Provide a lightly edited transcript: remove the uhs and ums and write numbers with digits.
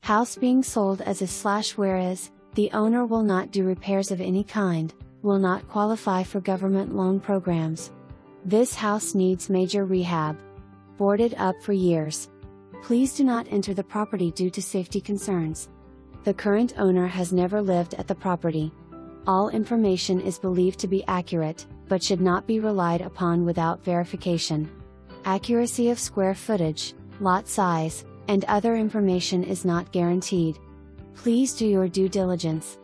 House being sold as is/whereas, the owner will not do repairs of any kind, will not qualify for government loan programs. This house needs major rehab. Boarded up for years. Please do not enter the property due to safety concerns. The current owner has never lived at the property. All information is believed to be accurate, but should not be relied upon without verification. Accuracy of square footage, lot size, and other information is not guaranteed. Please do your due diligence.